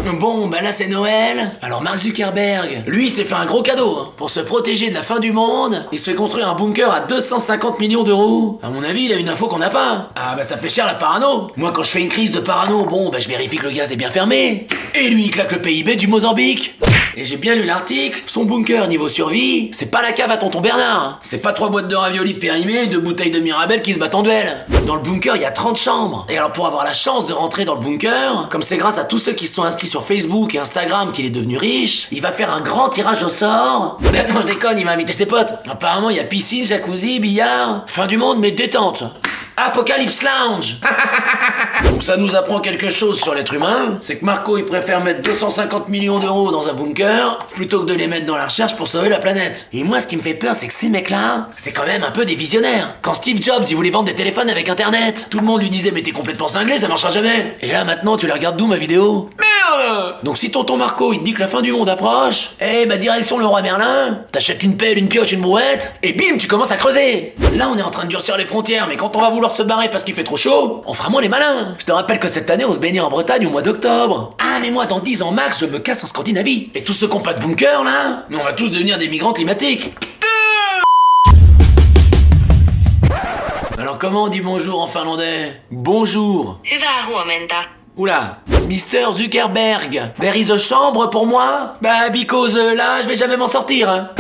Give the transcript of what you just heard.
Bon, bah là c'est Noël. Alors Mark Zuckerberg, lui il s'est fait un gros cadeau. Hein. Pour se protéger de la fin du monde, il se fait construire un bunker à 250 millions d'euros. À mon avis, il a une info qu'on n'a pas. Ah bah ça fait cher la parano. Moi quand je fais une crise de parano, bon bah je vérifie que le gaz est bien fermé. Et lui il claque le PIB du Mozambique. Et j'ai bien lu l'article, son bunker niveau survie, c'est pas la cave à tonton Bernard. Hein. C'est pas 3 boîtes de raviolis périmés et 2 bouteilles de Mirabelle qui se battent en duel. Dans le bunker, il y a 30 chambres. Et alors pour avoir la chance de rentrer dans le bunker, comme c'est grâce à tous ceux qui se sont inscrits sur Facebook et Instagram qu'il est devenu riche, il va faire un grand tirage au sort. Non, je déconne, il va inviter ses potes. Apparemment, il y a piscine, jacuzzi, billard. Fin du monde, mais détente. Apocalypse Lounge. Donc ça nous apprend quelque chose sur l'être humain, c'est que Marco il préfère mettre 250 millions d'euros dans un bunker plutôt que de les mettre dans la recherche pour sauver la planète. Et moi ce qui me fait peur c'est que ces mecs-là, c'est quand même un peu des visionnaires. Quand Steve Jobs il voulait vendre des téléphones avec internet, tout le monde lui disait mais t'es complètement cinglé, ça marchera jamais. Et là maintenant tu la regardes d'où ma vidéo? Merde. Donc si tonton Marco il te dit que la fin du monde approche, eh bah direction le roi Merlin, t'achètes une pelle, une pioche, une brouette, et bim tu commences à creuser. Là on est en train de durcir les frontières, mais quand on va vouloir se barrer parce qu'il fait trop chaud, on fera moins les malins. Je te rappelle que cette année on se baignait en Bretagne au mois d'octobre. Ah mais moi dans 10 ans max je me casse en Scandinavie. Et tous ceux qui ont pas de bunker là, mais on va tous devenir des migrants climatiques. Alors comment on dit bonjour en finlandais? Bonjour. Hyvää huomenta. Oula, Mister Zuckerberg, there is a chambre pour moi? Bah because là je vais jamais m'en sortir hein.